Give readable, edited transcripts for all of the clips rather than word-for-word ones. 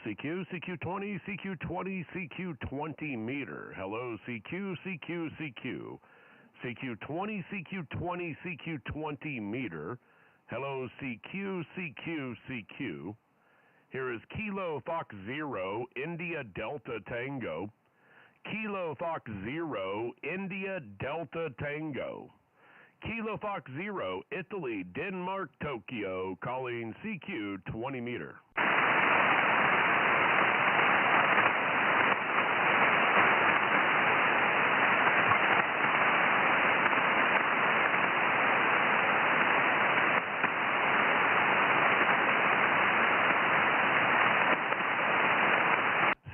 CQ, CQ20, CQ20, CQ20 meter. Hello, CQ, CQ, CQ. CQ20, CQ20, CQ20 meter. Hello, CQ, CQ, CQ. Here is Kilo Fox 0, India Delta Tango. Kilo Fox 0, India Delta Tango. Kilo Fox 0, Italy, Denmark, Tokyo, calling CQ 20 meter.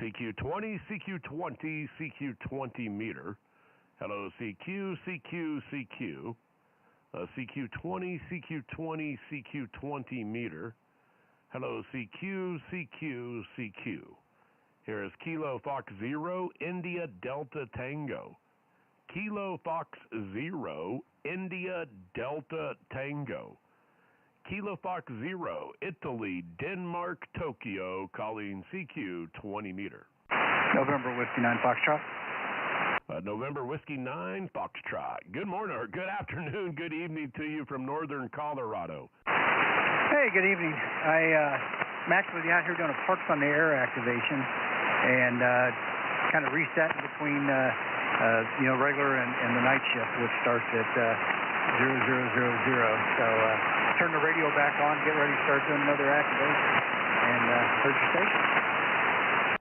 CQ20, CQ20, CQ20 meter. Hello, CQ, CQ, CQ. CQ20, CQ20, CQ20 meter. Hello, CQ, CQ, CQ. Here is Kilo Fox 0, India Delta Tango. Kilo Fox 0, India Delta Tango. Kilo Fox 0, Italy, Denmark, Tokyo, calling CQ 20 meter. November Whiskey 9 Foxtrot. November Whiskey 9 Foxtrot. Good morning, or good afternoon, good evening to you from northern Colorado. Hey, good evening. I'm actually out here doing a Parks on the Air activation and kind of resetting between regular and the night shift, which starts at 0000. So turn the radio back on, get ready to start doing another activation, and heard your station.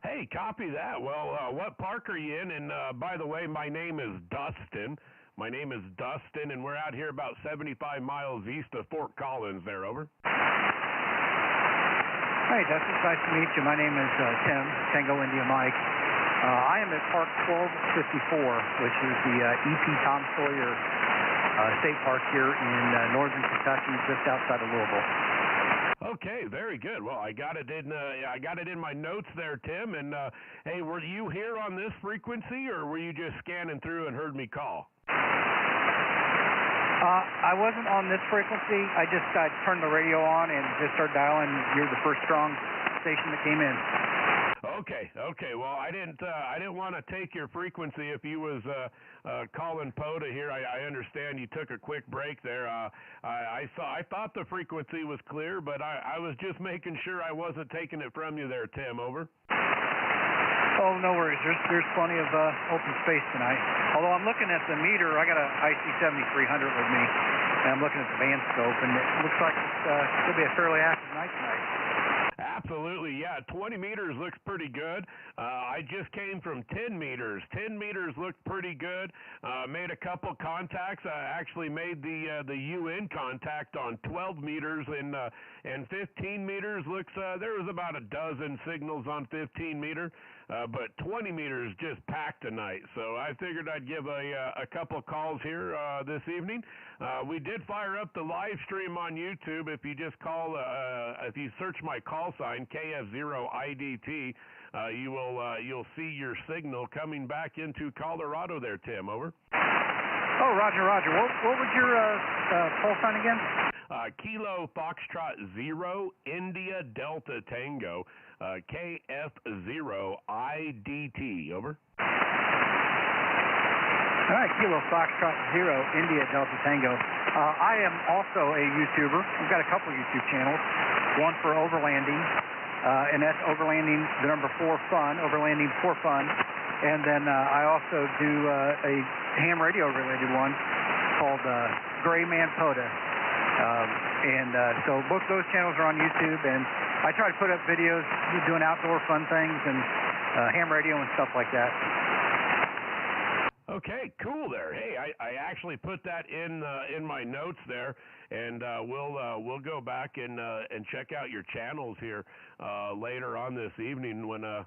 Hey, copy that. Well, what park are you in? And by the way, my name is Dustin. My name is Dustin, and we're out here about 75 miles east of Fort Collins there, over. Hey, Dustin, it's nice to meet you. My name is Tim, Tango India Mike. I am at Park 1254, which is the E.P. Tom Sawyer State Park here in northern Kentucky, just outside of Louisville. Okay, very good. Well, I got it in my notes there, Tim. And hey, were you here on this frequency, or were you just scanning through and heard me call? I wasn't on this frequency. I just turned the radio on and just started dialing. You're the first strong station that came in. Okay. Well, I didn't want to take your frequency if you was calling POTA here. I understand you took a quick break there. I thought the frequency was clear, but I was just making sure I wasn't taking it from you there, Tim. Over. Oh, no worries. There's plenty of open space tonight. Although I'm looking at the meter, I got a IC7300 with me, and I'm looking at the band scope, and it looks like it's going to be a fairly active night tonight. Absolutely, yeah. 20 meters looks pretty good. I just came from 10 meters. 10 meters looked pretty good. Made a couple contacts. I actually made the UN contact on 12 meters, and 15 meters looks, there was about a dozen signals on 15 meter. But 20 meters just packed tonight, so I figured I'd give a couple calls here this evening. We did fire up the live stream on YouTube. If you just if you search my call sign KF0IDT, you'll see your signal coming back into Colorado there, Tim. Over. Oh, Roger. What was your call sign again? Kilo Foxtrot 0, India Delta Tango, KF0IDT. Over. All right, Kilo Foxtrot 0, India Delta Tango. I am also a YouTuber. I've got a couple YouTube channels. One for overlanding, and that's overlanding the number 4 fun, overlanding 4 fun. And then I also do a ham radio related one called Gray Man POTA. So both those channels are on YouTube, and I try to put up videos doing outdoor fun things and ham radio and stuff like that. Okay, cool there. Hey, I actually put that in my notes there, and we'll go back and check out your channels here later on this evening when I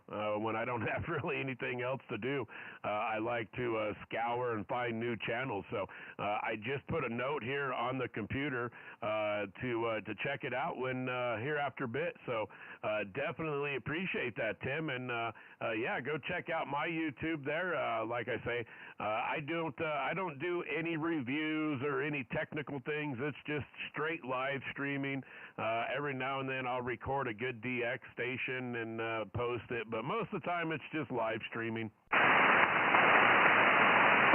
don't have really anything else to do. I like to scour and find new channels. So I just put a note here on the computer to check it out when here after a bit. So definitely appreciate that, Tim. And yeah, go check out my YouTube there. Like I say, I don't do any reviews videos or any technical things. It's just straight live streaming. Every now and then I'll record a good DX station and post it, but most of the time it's just live streaming.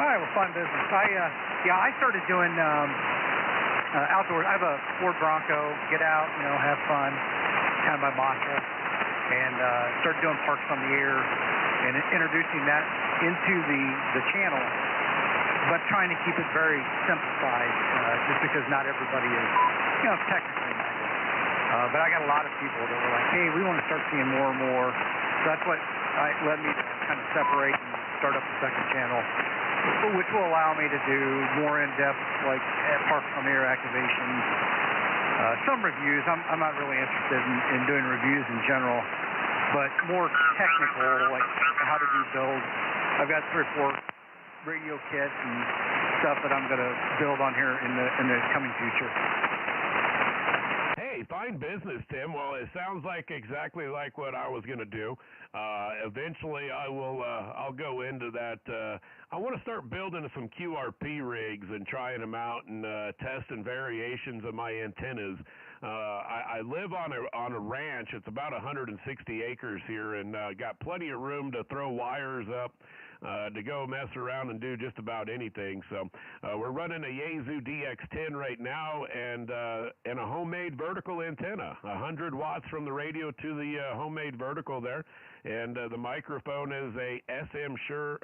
All right, well, fun business. I started doing outdoors. I have a Ford Bronco. Get out, have fun, kind of my mantra, and started doing Parks on the Air and introducing that into the channel, but trying to keep it very simplified, just because not everybody is, technically minded. But I got a lot of people that were like, hey, we want to start seeing more and more. So that's what led me to kind of separate and start up the second channel, which will allow me to do more in-depth, like Parks on the Air activations, some reviews. I'm not really interested in doing reviews in general, but more technical, like how to do builds. I've got 3 or 4 radio kits and stuff that I'm going to build on here in the coming future. Hey, fine business, Tim. Well, it sounds like exactly like what I was going to do. Eventually, I'll go into that. I want to start building some QRP rigs and trying them out and testing variations of my antennas. I live on a ranch. It's about 160 acres here, and got plenty of room to throw wires up, to go mess around and do just about anything. So we're running a Yaesu DX10 right now, and a homemade vertical antenna, 100 watts from the radio to the homemade vertical there, and the microphone is a Shure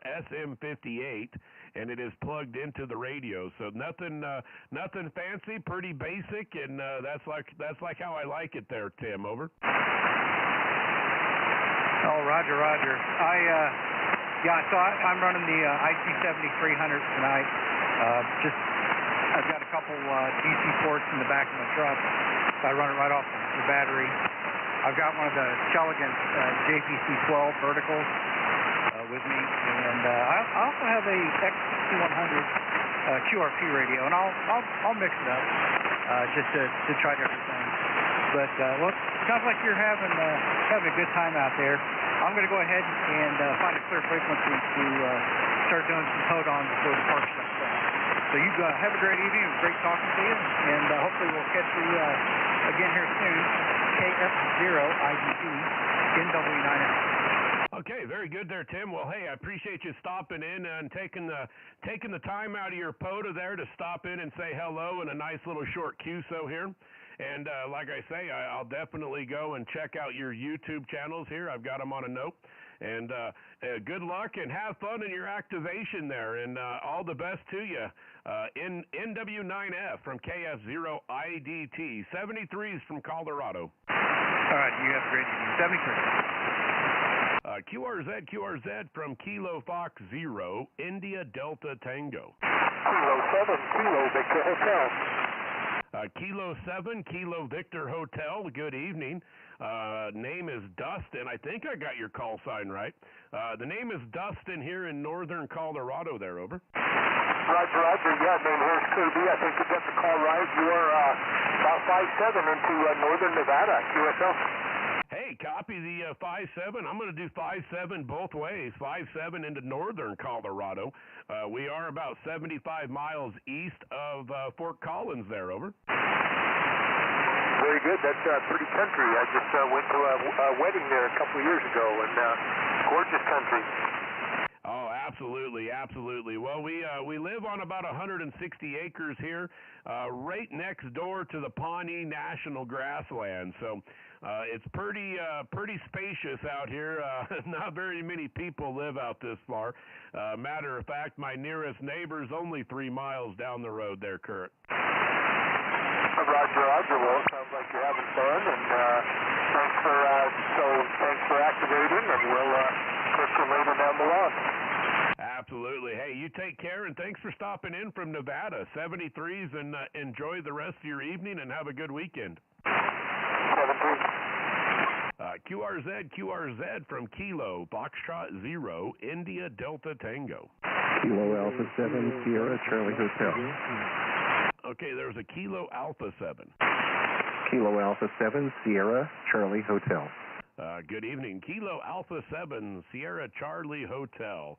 SM58, and it is plugged into the radio. So nothing fancy, pretty basic, and that's like how I like it there, Tim. Over. Oh, Roger. So I'm running the IC7300 tonight. I've got a couple DC ports in the back of my truck, so I run it right off the battery. I've got one of the Cheligan JPC12 verticals with me, and I also have a X6100 QRP radio, and I'll mix it up just to try different things. But well, it sounds like you're having a good time out there. I'm going to go ahead and find a clear frequency to start doing some code on before the park shuts down. So you have a great evening. It was great talking to you, and hopefully we'll catch you again here soon. KF0IDT NW9F. Okay, very good there, Tim. Well, hey, I appreciate you stopping in and taking the time out of your POTA there to stop in and say hello and a nice little short QSO here. And like I say, I'll definitely go and check out your YouTube channels here. I've got them on a note. And good luck and have fun in your activation there. And all the best to you. NW9F from KF0IDT. 73s from Colorado. All right, you have a great evening. 73. QRZ from Kilo Fox 0, India Delta Tango. Kilo 7, Kilo Victor Hotel. Kilo 7, Kilo Victor Hotel, good evening. Name is Dustin. I think I got your call sign right. The name is Dustin here in northern Colorado there, over. Roger. Yeah, name here is Kirby. I think you got the call right. You are about 5'7" into northern Nevada, QSL. Hey, copy the 5'7". I'm going to do 5'7" both ways, 5'7" into northern Colorado. We are about 75 miles east of Fort Collins there, over. Very good. That's pretty country. I just went to a wedding there a couple of years ago, and gorgeous country. Oh, absolutely. Well, we live on about 160 acres here, right next door to the Pawnee National Grassland. So it's pretty spacious out here. Not very many people live out this far. Matter of fact, my nearest neighbor's only 3 miles down the road there, Kurt. Roger. Well, it sounds like you're having fun, and thanks for activating, and we'll catch you later down the line. Absolutely. Hey, you take care, and thanks for stopping in from Nevada. 73s, and enjoy the rest of your evening, and have a good weekend. 17. QRZ from Kilo Foxtrot 0, India Delta Tango. Kilo Alpha 7, Sierra Charlie Hotel. Okay, there's a Kilo Alpha 7. Kilo Alpha 7, Sierra Charlie Hotel. Good evening. Kilo Alpha 7, Sierra Charlie Hotel.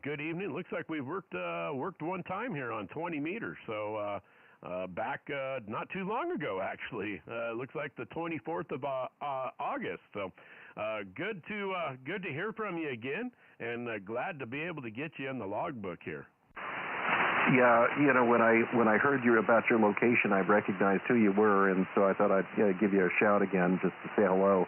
Good evening. Looks like we've worked one time here on 20 meters. So back not too long ago, actually. Looks like the 24th of August. So good to hear from you again, and glad to be able to get you in the logbook here. Yeah, you know, when I heard you about your location, I recognized who you were, and so I thought I'd give you a shout again just to say hello.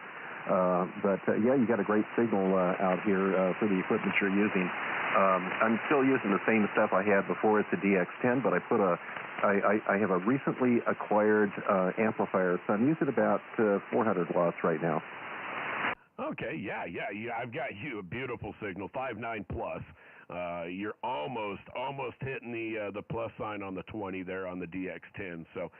But yeah, you got a great signal out here for the equipment you're using. I'm still using the same stuff I had before. It's a DX10, but I have a recently acquired amplifier, so I'm using about 400 watts right now. Okay, yeah, I've got you a beautiful signal, 5.9 plus. You're almost hitting the plus sign on the 20 there on the DX10. So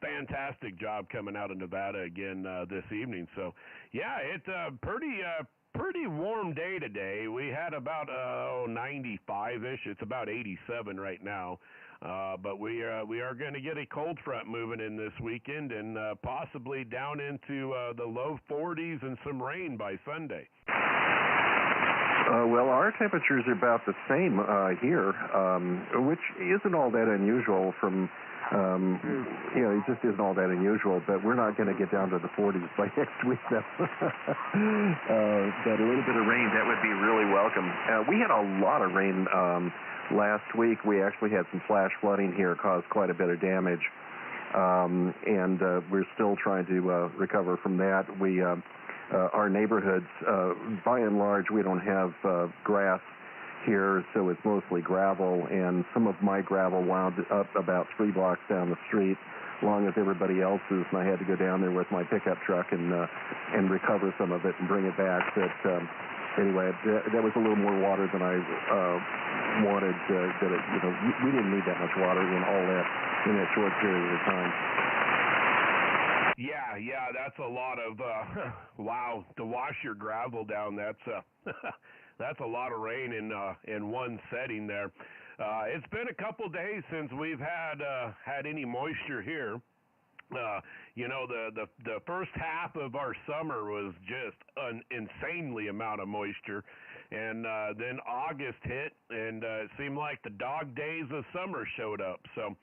fantastic job coming out of Nevada again this evening. So yeah, it's a pretty warm day today. We had about 95-ish. It's about 87 right now. But we are going to get a cold front moving in this weekend, and possibly down into the low 40s and some rain by Sunday. Well, our temperatures are about the same here, which isn't all that unusual from, it just isn't all that unusual, but we're not going to get down to the 40s by next week, though. But a little bit of rain, that would be really welcome. We had a lot of rain last week. We actually had some flash flooding here, caused quite a bit of damage, and we're still trying to recover from that. Our neighborhoods, by and large, we don't have grass here, so it's mostly gravel, and some of my gravel wound up about 3 blocks down the street, along with everybody else's, and I had to go down there with my pickup truck and recover some of it and bring it back. But anyway, that was a little more water than I wanted. We didn't need that much water in that short period of time. Yeah, that's a lot of wow, to wash your gravel down. That's a lot of rain in one setting there. It's been a couple days since we've had any moisture here. The first half of our summer was just an insanely amount of moisture, and then August hit, and it seemed like the dog days of summer showed up. So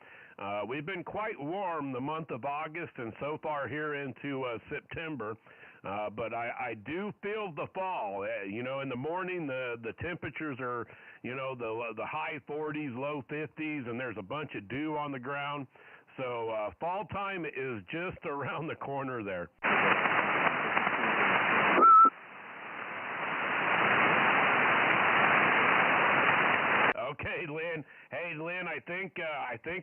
we've been quite warm the month of August, and so far here into September. But I do feel the fall. In the morning the temperatures are, the high 40s, low 50s, and there's a bunch of dew on the ground. So fall time is just around the corner there. Okay, Lynn. Hey, Lynn, I think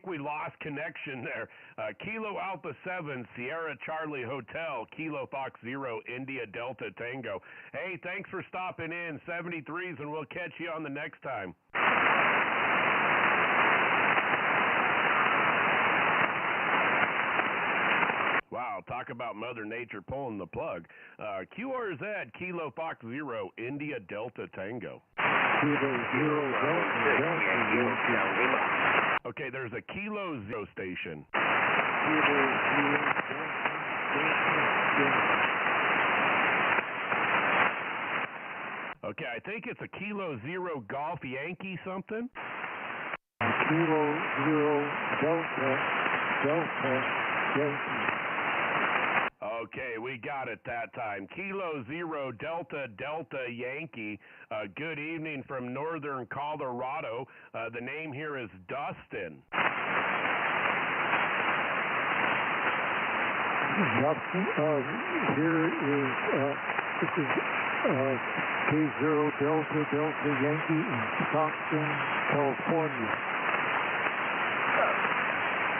we lost connection there. Kilo Alpha 7, Sierra Charlie Hotel, Kilo Fox 0, India Delta Tango. Hey, thanks for stopping in, 73s, and we'll catch you on the next time. Wow, talk about Mother Nature pulling the plug. QRZ, Kilo Fox 0, India Delta Tango. Kilo 0 Delta. Okay, there's a Kilo 0 station. Okay, I think it's a Kilo 0 Golf Yankee something. Kilo 0 Delta Yankee. Okay, we got it that time. Kilo 0 Delta Yankee. Good evening from northern Colorado. The name here is Dustin. This is K0 Delta Yankee in Stockton, California.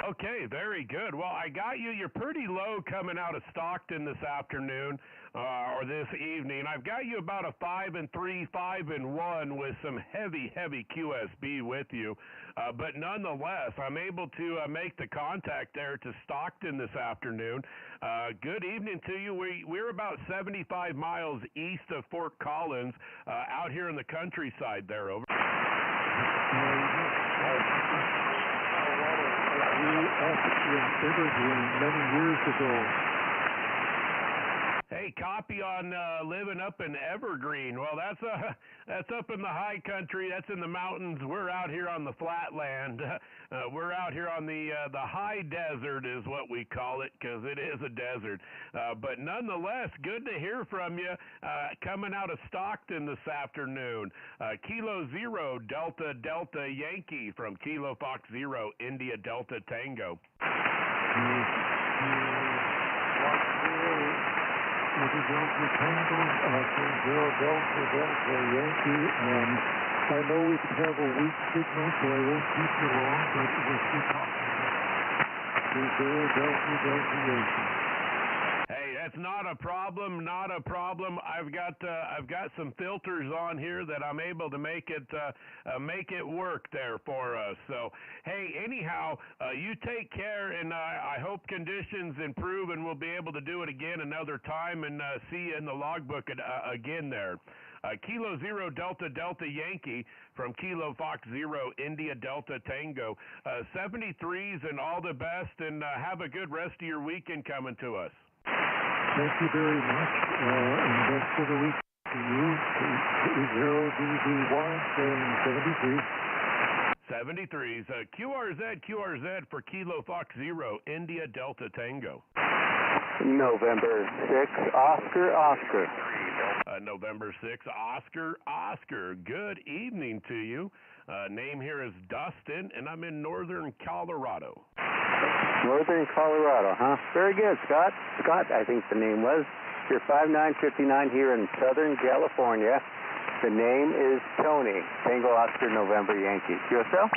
Okay, very good. Well, I got you. You're pretty low coming out of Stockton this afternoon or this evening. I've got you about a 5 and 3, 5 and 1 with some heavy QSB with you. But nonetheless, I'm able to make the contact there to Stockton this afternoon. Good evening to you. We're about 75 miles east of Fort Collins, out here in the countryside there. Over. Evergreen many years ago. Hey, copy on living up in Evergreen. Well, that's up in the high country. That's in the mountains. We're out here on the flatland. We're out here on the high desert is what we call it, because it is a desert. But nonetheless, good to hear from you. Coming out of Stockton this afternoon. Kilo Zero Delta Delta Yankee from Kilo Fox Zero India Delta Tango. Delta Tango, Zero Delta Delta Yankee, and I know we have a weak signal, so I won't keep you long, but we'll keep talking. Zero Delta Delta Yankee. Hey, that's not a problem. Not a problem. I've got some filters on here that I'm able to make it work there for us. So, hey, anyhow, you take care, and I hope conditions improve, and we'll be able to do it again another time and see you in the logbook again there. Kilo Zero Delta Delta Yankee from Kilo Fox Zero India Delta Tango. 73s and all the best, and have a good rest of your weekend coming to us. Thank you very much, and best of the week to you. 0DD1 saying 73. 73s. QRZ for Kilo Fox Zero India Delta Tango. November 6, Oscar. November 6, Oscar. Good evening to you. Name here is Dustin, and I'm in northern Colorado. Northern Colorado, huh? Very good, Scott. Scott, I think the name was. You're 5959 here in Southern California. The name is Tony. Tango Oscar November Yankee. QSL?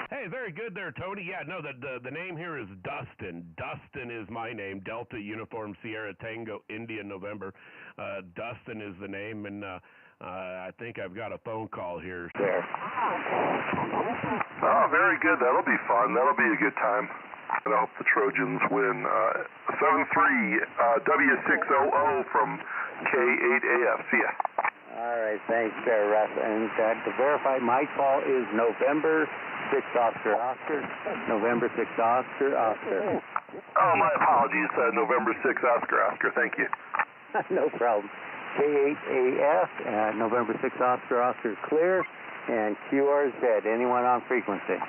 Hey, very good there, Tony. Yeah, no, the name here is Dustin. Dustin is my name. Delta Uniform Sierra Tango India November. Dustin is the name, and I think I've got a phone call here. There. Oh, very good. That'll be fun. That'll be a good time. And I hope the Trojans win. 73 W600 from K8AF. See ya. All right, thanks, Russ. And to verify, my call is November 6 Oscar. November 6 Oscar. Oh, my apologies. November 6 Oscar. Thank you. No problem. K8AF, November 6 Oscar clear, and QRZ. Anyone on frequency?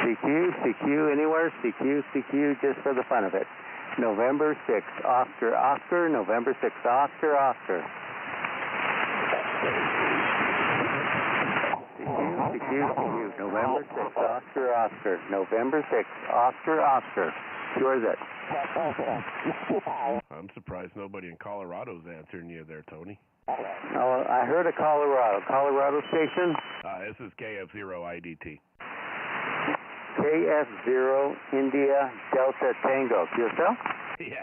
CQ, anywhere? CQ, just for the fun of it. November 6 Oscar, November 6 Oscar. CQ, November 6 Oscar, November 6 Oscar. QRZ. I'm surprised nobody in Colorado's answering you there, Tony. Oh, I heard a Colorado station. This is KF0 IDT. KF0 India Delta Tango. QSL?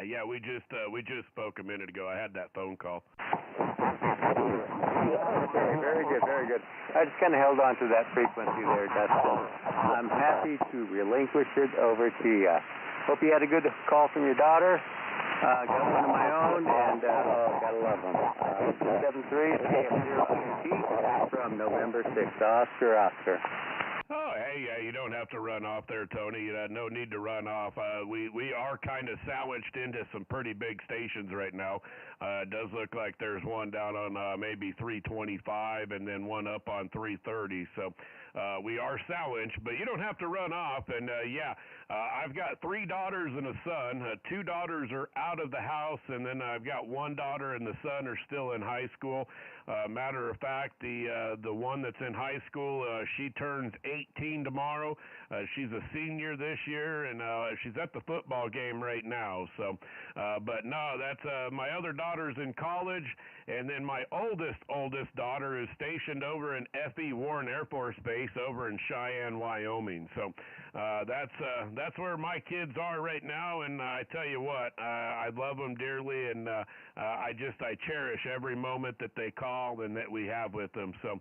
Yeah, we just spoke a minute ago. I had that phone call. Okay, very good. I just kind of held on to that frequency there, Dustin. I'm happy to relinquish it over to you. Hope you had a good call from your daughter. Got one of my own, and gotta love them. 273 KF0 from November 6 Oscar. Oh, hey, you don't have to run off there, Tony. No need to run off. We are kind of sandwiched into some pretty big stations right now. It does look like there's one down on maybe 325 and then one up on 330. So we are sandwiched, but you don't have to run off. And, I've got 3 daughters and a son. 2 daughters are out of the house, and then I've got 1 daughter and the son are still in high school. Matter of fact, the one that's in high school, she turns 18 tomorrow. She's a senior this year, and she's at the football game right now. So, but no, that's my other daughter's in college, and then my oldest daughter is stationed over in F.E. Warren Air Force Base over in Cheyenne, Wyoming. So that's where my kids are right now, and I tell you what, I love them dearly, and I cherish every moment that they call and that we have with them. So,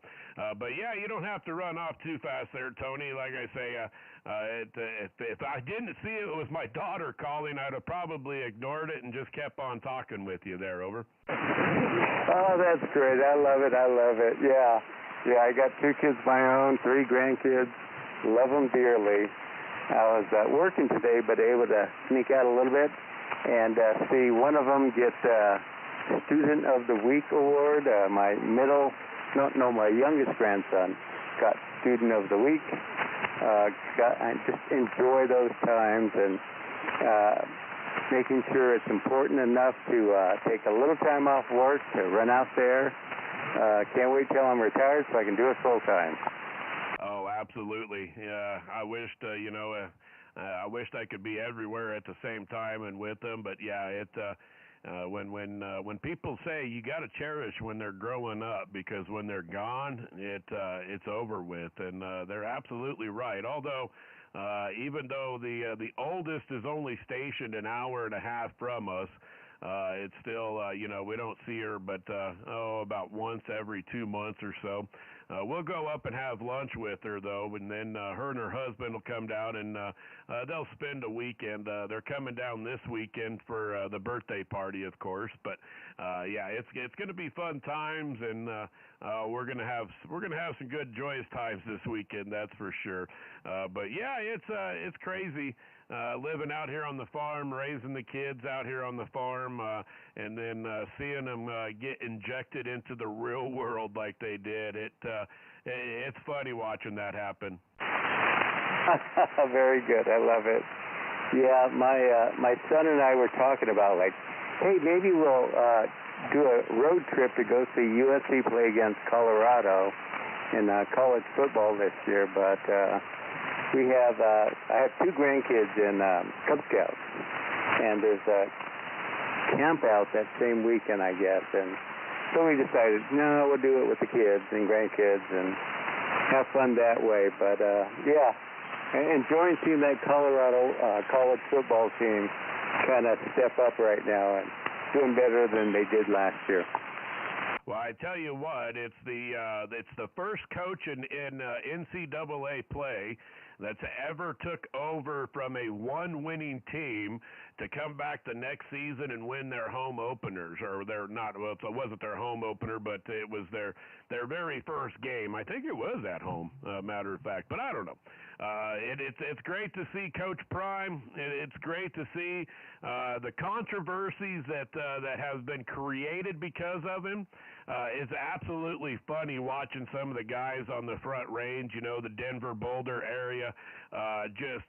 but yeah, you don't have to run off too fast there, Tony. Like I say, if I didn't see it was my daughter calling, I'd have probably ignored it and just kept on talking with you there. Over. Oh, that's great. I love it. Yeah, I got 2 kids of my own, 3 grandkids. Love them dearly. I was working today, but able to sneak out a little bit and see one of them get Student of the Week award. My youngest grandson got Student of the Week. I just enjoy those times and making sure it's important enough to take a little time off work to run out there. Can't wait till I'm retired so I can do it full time. Oh, absolutely. Yeah, I wished, I wished I could be everywhere at the same time and with them. But yeah, when people say you got to cherish when they're growing up, because when they're gone, it's over with, and they're absolutely right. Although, even though the oldest is only stationed an hour and a half from us, it's still, we don't see her but about once every 2 months or so. We'll go up and have lunch with her, though, and then her and her husband will come down, and they'll spend a weekend. They're coming down this weekend for the birthday party, of course. But yeah, it's going to be fun times, and we're gonna have some good joyous times this weekend. That's for sure. But yeah, it's crazy. Living out here on the farm, raising the kids out here on the farm, and then seeing them get injected into the real world like they did. It's funny watching that happen. Very good. I love it. Yeah, my son and I were talking about, like, hey, maybe we'll do a road trip to go see USC play against Colorado in college football this year, but I have 2 grandkids in Cub Scouts, and there's a camp out that same weekend, I guess, and so we decided, no, we'll do it with the kids and grandkids and have fun that way. But yeah, enjoying seeing that Colorado college football team kind of step up right now and doing better than they did last year. Well, I tell you what, it's the first coach in NCAA play that's ever took over from a one-winning team to come back the next season and win their home openers, or they're not. Well, it wasn't their home opener, but it was their very first game. I think it was at home, matter of fact, but I don't know. It's great to see Coach Prime. It's great to see the controversies that have been created because of him. It's absolutely funny watching some of the guys on the Front Range, the Denver Boulder area, just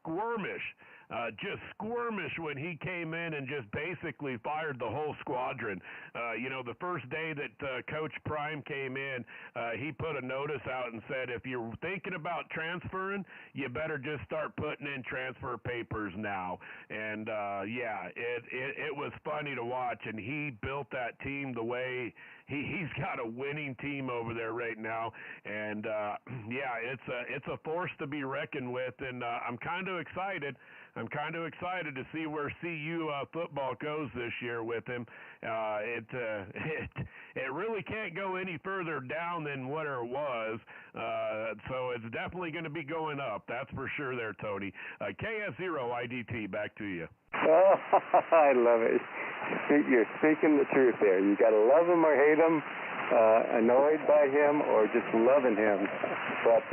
squirmish. Just squirmish when he came in and just basically fired the whole squadron. The first day that Coach Prime came in, he put a notice out and said, if you're thinking about transferring, you better just start putting in transfer papers now. And yeah, it was funny to watch, and he built that team the way he's got a winning team over there right now. And yeah, it's a force to be reckoned with, and I'm kind of excited. I'm kind of excited to see where CU football goes this year with him. It really can't go any further down than what it was. So it's definitely going to be going up. That's for sure there, Tony. KS0IDT, back to you. Oh, I love it. You're speaking the truth there. You got to love him or hate him, annoyed by him or just loving him. But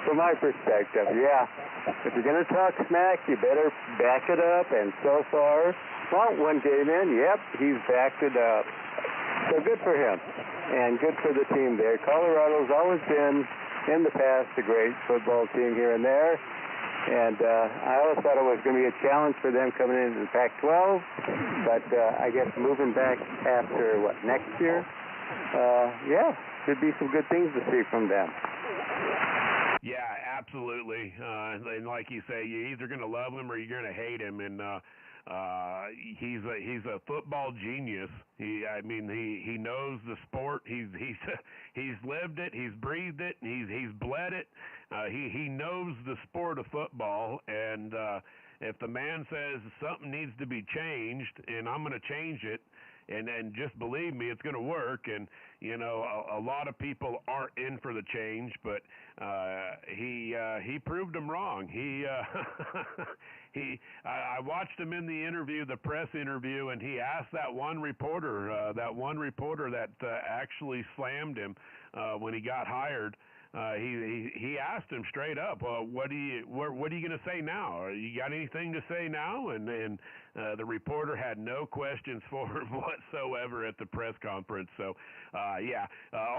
from my perspective, yeah, if you're going to talk smack, you better back it up. And so far, well, one game in, yep, he's backed it up. So good for him and good for the team there. Colorado's always been, in the past, a great football team here and there. And I always thought it was going to be a challenge for them coming into the Pac-12. But I guess moving back after, next year? Yeah, should be some good things to see from them. Yeah, absolutely. And like you say, you're either going to love him or you're going to hate him. And he's a football genius. He knows the sport. He's lived it. He's breathed it. He's bled it. He knows the sport of football. And if the man says something needs to be changed, and I'm going to change it, and just believe me, it's going to work. And a lot of people aren't in for the change, but he proved them wrong. I watched him in the interview, the press interview, and he asked that one reporter that actually slammed him when he got hired, he asked him straight up, what are you going to say now? You got anything to say now? And the reporter had no questions for him whatsoever at the press conference. So,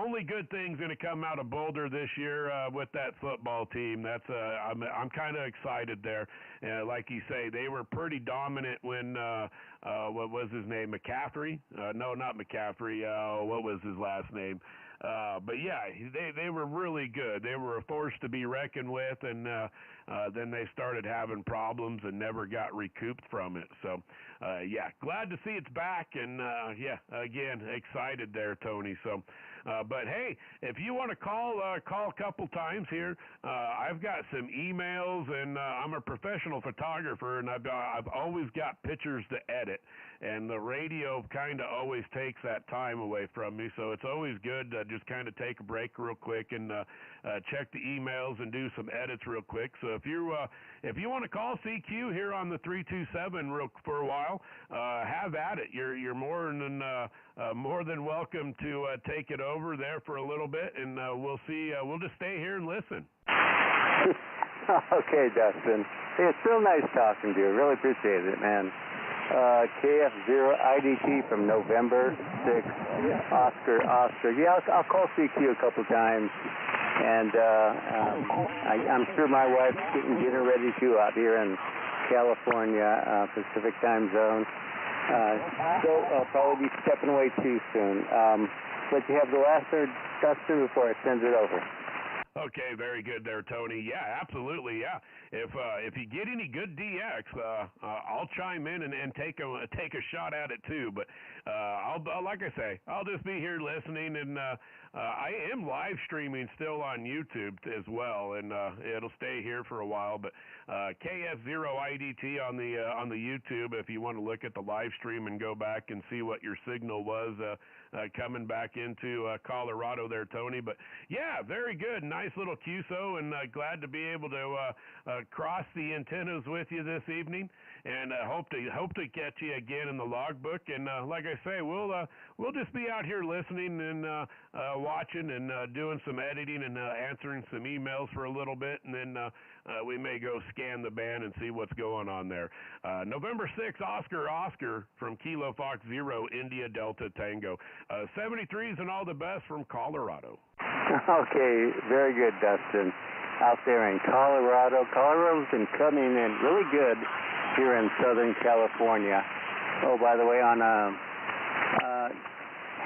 only good things going to come out of Boulder this year with that football team. That's I'm kind of excited there. Like you say, they were pretty dominant when what was his name? McCaffrey? No, not McCaffrey. What was his last name? But yeah, they were really good. They were a force to be reckoned with, and then they started having problems and never got recouped from it. So, glad to see it's back, and again, excited there, Tony. So, but hey, if you want to call a couple times here. I've got some emails, and I'm a professional photographer, and I've always got pictures to edit, and the radio kind of always takes that time away from me. So it's always good to just kind of take a break real quick and check the emails and do some edits real quick. So if you want to call CQ here on the 327 for a while, have at it. You're more than welcome to take it over there for a little bit, and we'll see. We'll just stay here and listen. Okay, Dustin. Hey, it's real nice talking to you. Really appreciate it, man. KF0IDT from November 6th, Oscar. Yeah, I'll call CQ a couple times, and I'm sure my wife's getting dinner ready too out here in California, Pacific time zone. So I'll probably be stepping away too soon. But you have the last word, Dustin, before I send it over. Okay, very good there, Tony. Yeah, absolutely. Yeah, if you get any good DX, I'll chime in and take a shot at it too. But like I say, I'll just be here listening, and I am live streaming still on YouTube as well, and it'll stay here for a while. But KF0IDT on the YouTube, if you want to look at the live stream and go back and see what your signal was coming back into Colorado there, Tony. But yeah, very good. Nice little QSO, and glad to be able to cross the antennas with you this evening, and hope to catch you again in the logbook. And like I say, we'll just be out here listening and watching and doing some editing and answering some emails for a little bit, and then we may go scan the band and see what's going on there. November 6th, Oscar from Kilo Fox 0, India Delta Tango. 73s and all the best from Colorado. Okay, very good, Dustin. Out there in Colorado. Colorado's been coming in really good here in Southern California. Oh, by the way, on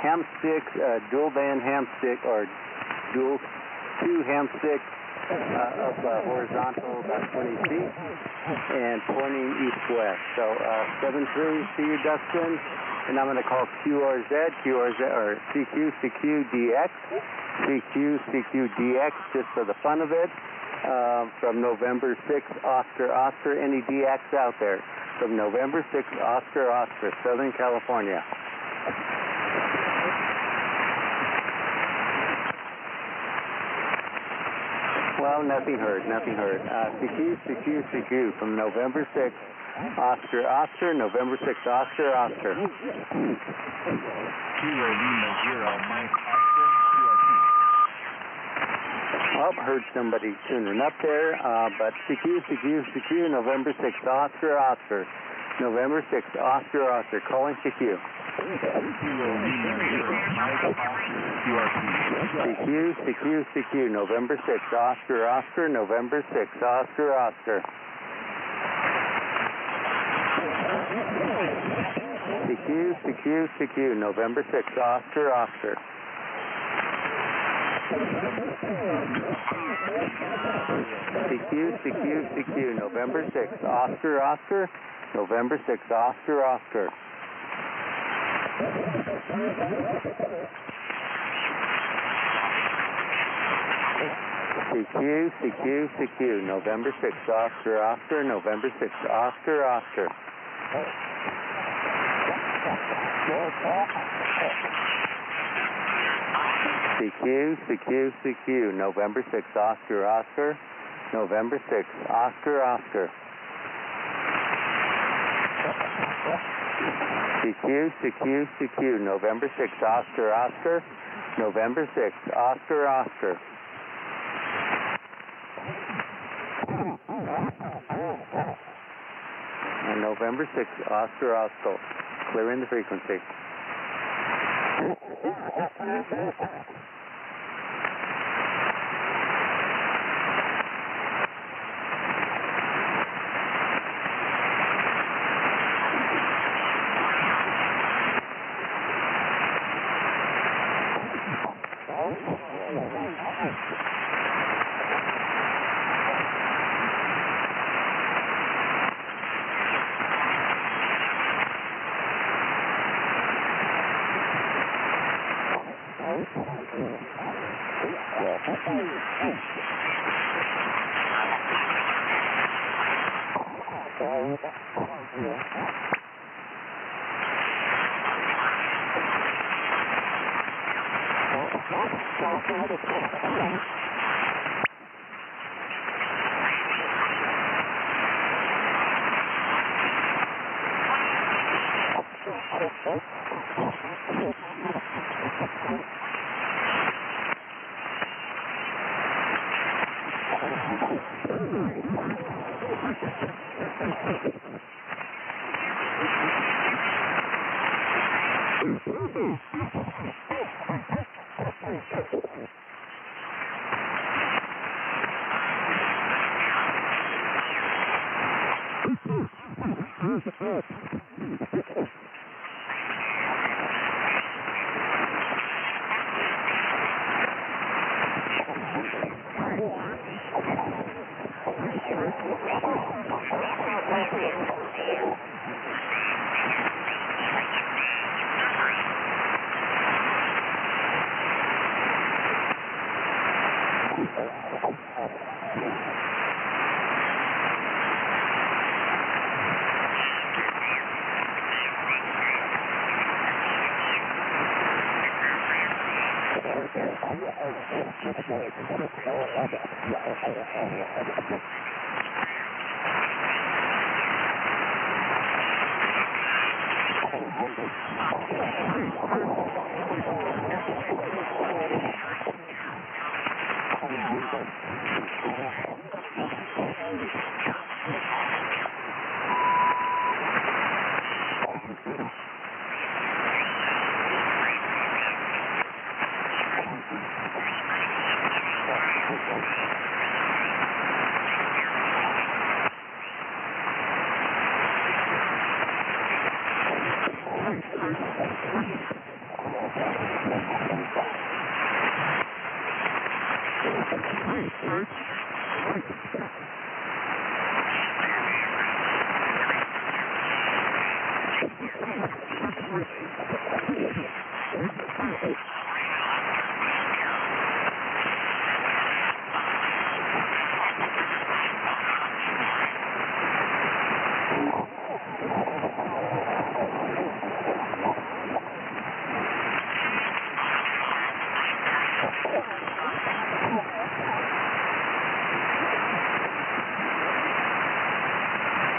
ham stick, dual band ham stick, or dual two ham stick up horizontal about 20 feet and pointing east-west. So 7-3, see you, Dustin. And I'm going to call QRZ, or CQDX, CQDX, just for the fun of it, from November 6th, Oscar. Any DX out there? From November 6th, Oscar, Southern California. Well, nothing heard. CQ from November 6th. Oscar, November 6th, Oscar. Kilo Lima 0, Mike Oscar, QRP. Oh, heard somebody tuning up there, but CQ, November 6th, Oscar. November 6th, Oscar, calling CQ. Kilo Lima 0, Mike Oscar, QRP. CQ, November 6th, Oscar, November 6th, Oscar. CQ, November 6th, Oscar. CQ, November 6th, Oscar. November 6th, Oscar. CQ, November 6th, Oscar. November 6th, Oscar. CQ, November 6th, Oscar. November 6th, Oscar. CQ, November 6th, Oscar. November 6th, Oscar, Oscar. And November 6th, Oscar, Oscar. Clearing the frequency.